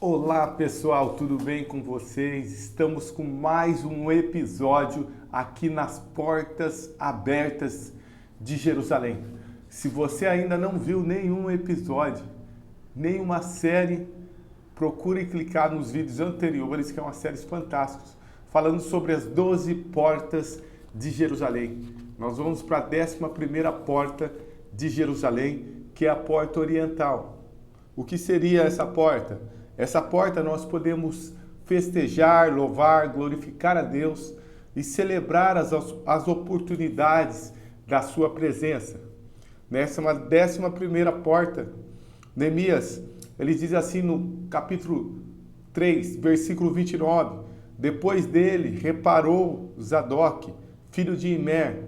Olá pessoal, tudo bem com vocês? Estamos com mais um episódio aqui nas portas abertas de Jerusalém. Se você ainda não viu nenhum episódio, nenhuma série, procure clicar nos vídeos anteriores, que é uma série fantástica, falando sobre as 12 portas de Jerusalém. Nós vamos para a 11ª porta de Jerusalém, que é a porta oriental. O que seria essa porta? Essa porta nós podemos festejar, louvar, glorificar a Deus e celebrar as oportunidades da sua presença. Nessa é uma 11ª porta, Neemias, ele diz assim no capítulo 3, versículo 29, depois dele reparou Zadok, filho de Imer,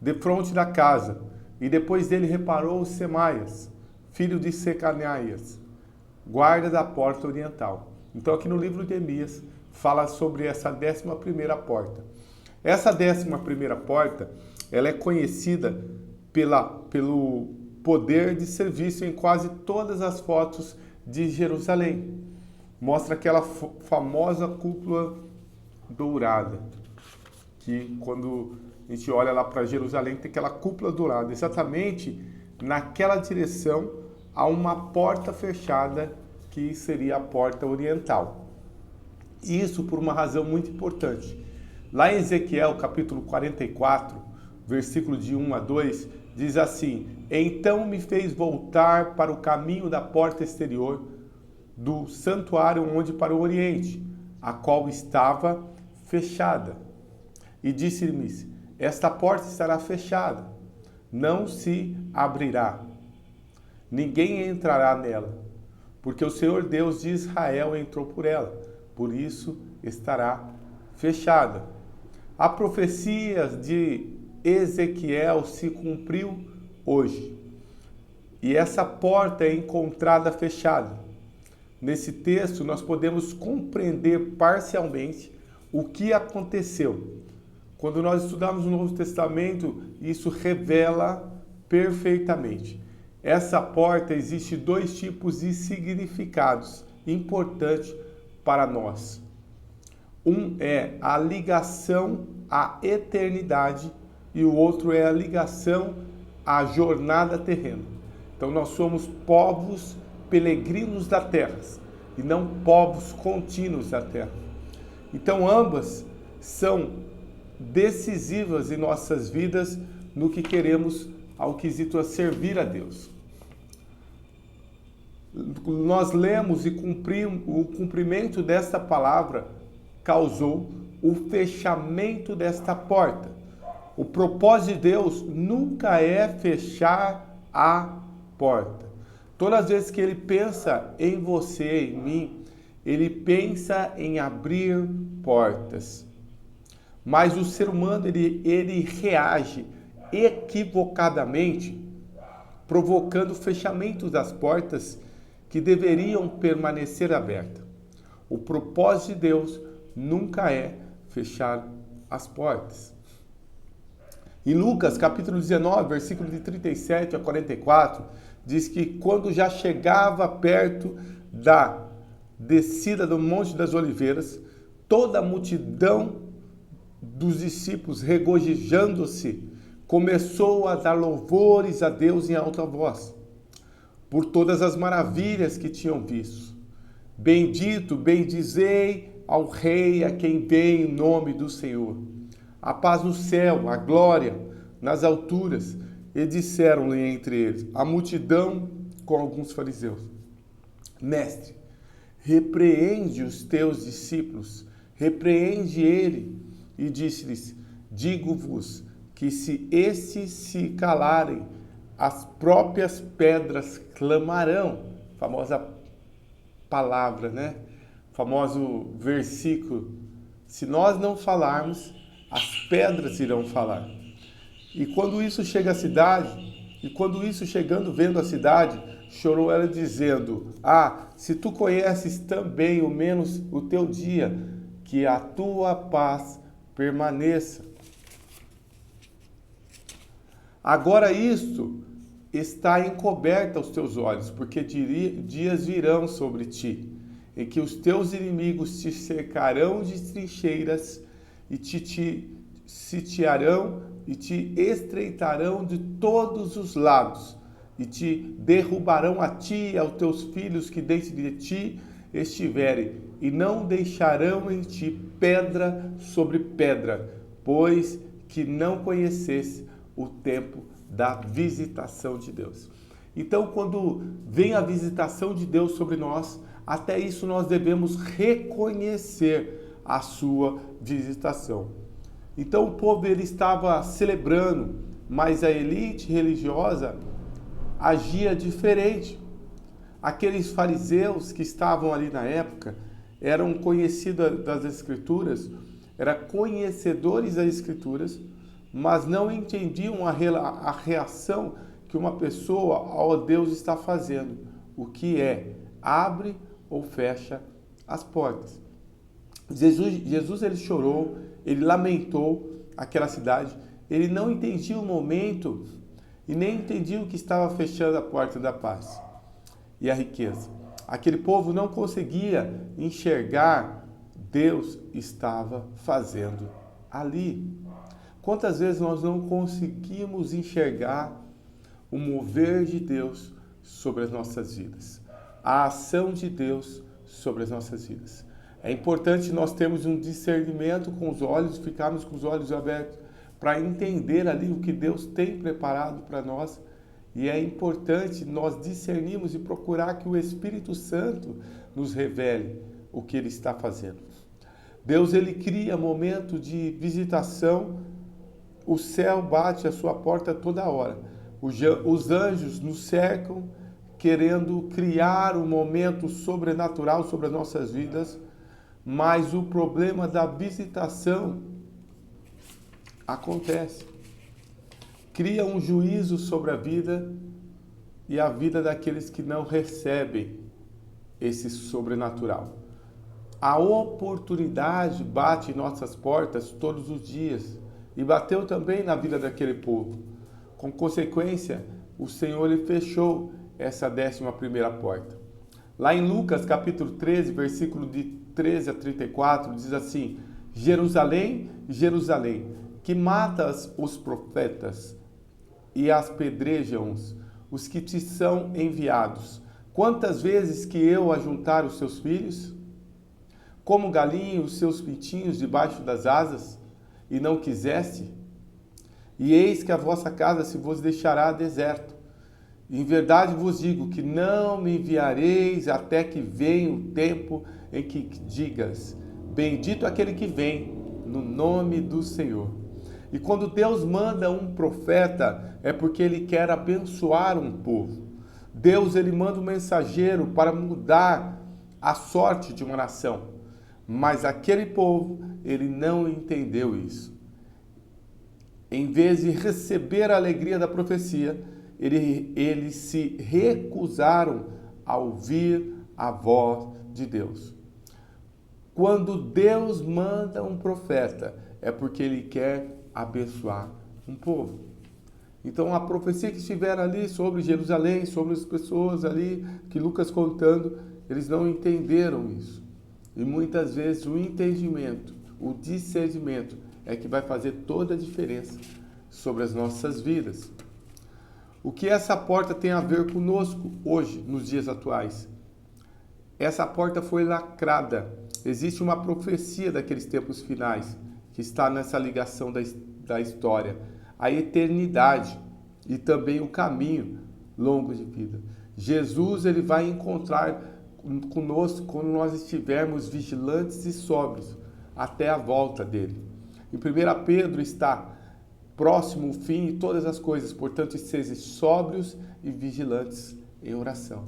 de fronte da casa, e depois dele reparou Semaias, filho de Secanias, guarda da porta oriental. Então aqui no livro de Neemias fala sobre essa 11ª porta. Essa 11ª porta, ela é conhecida pelo poder de serviço em quase todas as fotos de Jerusalém. Mostra aquela famosa cúpula dourada, que quando a gente olha lá para Jerusalém tem aquela cúpula dourada, exatamente naquela direção há uma porta fechada que seria a porta oriental. Isso por uma razão muito importante. Lá em Ezequiel, capítulo 44, versículo de 1 a 2, diz assim: então me fez voltar para o caminho da porta exterior do santuário onde para o oriente, a qual estava fechada. E disse-me: esta porta estará fechada, não se abrirá. Ninguém entrará nela, porque o Senhor Deus de Israel entrou por ela, por isso estará fechada. A profecia de Ezequiel se cumpriu hoje, e essa porta é encontrada fechada. Nesse texto nós podemos compreender parcialmente o que aconteceu. Quando nós estudamos o Novo Testamento, isso revela perfeitamente. Essa porta existe dois tipos de significados importantes para nós. Um é a ligação à eternidade e o outro é a ligação à jornada terrena. Então nós somos povos peregrinos da terra e não povos contínuos da terra. Então ambas são decisivas em nossas vidas no que queremos ao quesito a servir a Deus. Nós lemos e cumprimos, o cumprimento desta palavra causou o fechamento desta porta. O propósito de Deus nunca é fechar a porta. Todas as vezes que Ele pensa em você, em mim, Ele pensa em abrir portas. Mas o ser humano, ele reage equivocadamente, provocando o fechamento das portas que deveriam permanecer abertas. O propósito de Deus nunca é fechar as portas. Em Lucas, capítulo 19, versículo de 37 a 44, diz que quando já chegava perto da descida do Monte das Oliveiras, toda a multidão dos discípulos, regozijando-se, começou a dar louvores a Deus em alta voz, por todas as maravilhas que tinham visto. Bendito, bendizei ao Rei a quem vem em nome do Senhor. A paz no céu, a glória nas alturas. E disseram-lhe entre eles, a multidão com alguns fariseus: Mestre, repreende os teus discípulos, repreende ele. E disse-lhes, digo-vos que se estes se calarem, as próprias pedras clamarão. Famosa palavra, né? Famoso versículo. Se nós não falarmos, as pedras irão falar. E quando isso chega à cidade, vendo a cidade, chorou ela dizendo, se tu conheces também, ao menos o teu dia, que a tua paz permaneça. Agora isto está encoberta aos teus olhos, porque dias virão sobre ti, em que os teus inimigos te cercarão de trincheiras e te sitiarão e te estreitarão de todos os lados e te derrubarão a ti e aos teus filhos que dentro de ti estiverem, e não deixarão em ti pedra sobre pedra, pois que não conhecesse o tempo da visitação de Deus. Então, quando vem a visitação de Deus sobre nós, até isso nós devemos reconhecer a sua visitação. Então, o povo ele estava celebrando, mas a elite religiosa agia diferente. Aqueles fariseus que estavam ali na época eram conhecidos das Escrituras, eram conhecedores das Escrituras, mas não entendiam a reação que uma pessoa ao Deus está fazendo. O que é? Abre ou fecha as portas. Jesus ele chorou, ele lamentou aquela cidade, ele não entendia o momento e nem entendia o que estava fechando a porta da paz e a riqueza. Aquele povo não conseguia enxergar Deus estava fazendo ali. Quantas vezes nós não conseguimos enxergar o mover de Deus sobre as nossas vidas, a ação de Deus sobre as nossas vidas? É importante nós termos um discernimento com os olhos, ficarmos com os olhos abertos para entender ali o que Deus tem preparado para nós. E é importante nós discernirmos e procurar que o Espírito Santo nos revele o que Ele está fazendo. Deus ele cria momento de visitação, o céu bate a sua porta toda hora. Os anjos nos cercam, querendo criar um momento sobrenatural sobre as nossas vidas, mas o problema da visitação acontece. Cria um juízo sobre a vida e a vida daqueles que não recebem esse sobrenatural. A oportunidade bate em nossas portas todos os dias e bateu também na vida daquele povo. Com consequência, o Senhor ele fechou essa 11ª porta. Lá em Lucas capítulo 13, versículo de 13 a 34, diz assim: Jerusalém, Jerusalém, que matas os profetas e apedrejam os que te são enviados. Quantas vezes que eu ajuntar os seus filhos, como galinha os seus pintinhos debaixo das asas, e não quiseste? E eis que a vossa casa se vos deixará deserto. Em verdade vos digo que não me enviareis até que venha o tempo em que digas: bendito aquele que vem no nome do Senhor. E quando Deus manda um profeta, é porque Ele quer abençoar um povo. Deus ele manda um mensageiro para mudar a sorte de uma nação. Mas aquele povo, ele não entendeu isso. Em vez de receber a alegria da profecia, eles se recusaram a ouvir a voz de Deus. Quando Deus manda um profeta, é porque Ele quer abençoar um povo. Então a profecia que estiver ali sobre Jerusalém, sobre as pessoas ali, que Lucas contando, eles não entenderam isso. E muitas vezes o entendimento, o discernimento é que vai fazer toda a diferença sobre as nossas vidas. O que essa porta tem a ver conosco hoje, nos dias atuais? Essa porta foi lacrada. Existe uma profecia daqueles tempos finais que está nessa ligação da história. A eternidade e também o caminho longo de vida. Jesus ele vai encontrar conosco quando nós estivermos vigilantes e sóbrios até a volta dele. Em 1 Pedro está próximo o fim e todas as coisas, portanto, sejam sóbrios e vigilantes em oração.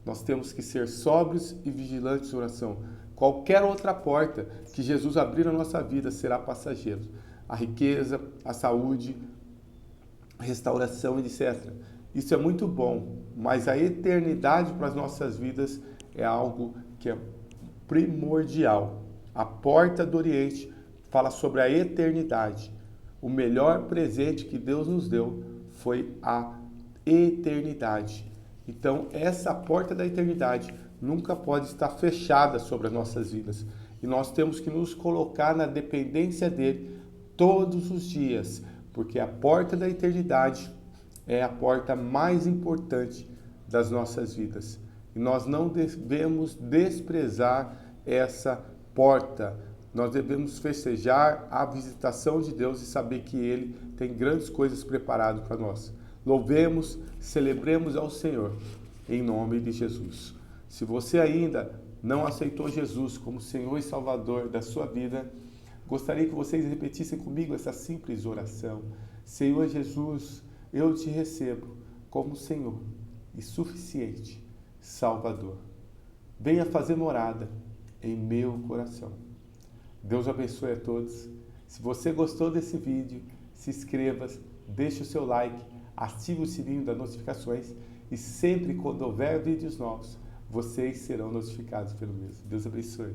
Nós temos que ser sóbrios e vigilantes em oração. Qualquer outra porta que Jesus abrir na nossa vida será passageiro. A riqueza, a saúde, a restauração, etc. Isso é muito bom, mas a eternidade para as nossas vidas é algo que é primordial. A porta do Oriente fala sobre a eternidade. O melhor presente que Deus nos deu foi a eternidade. Então, essa porta da eternidade nunca pode estar fechada sobre as nossas vidas. E nós temos que nos colocar na dependência dele todos os dias, porque a porta da eternidade é a porta mais importante das nossas vidas. E nós não devemos desprezar essa porta. Nós devemos festejar a visitação de Deus e saber que Ele tem grandes coisas preparadas para nós. Louvemos, celebremos ao Senhor, em nome de Jesus. Se você ainda não aceitou Jesus como Senhor e Salvador da sua vida, gostaria que vocês repetissem comigo essa simples oração. Senhor Jesus, eu te recebo como Senhor e suficiente Salvador. Venha fazer morada em meu coração. Deus abençoe a todos. Se você gostou desse vídeo, se inscreva, deixe o seu like, ative o sininho das notificações e sempre quando houver vídeos novos, vocês serão notificados pelo mesmo. Deus abençoe.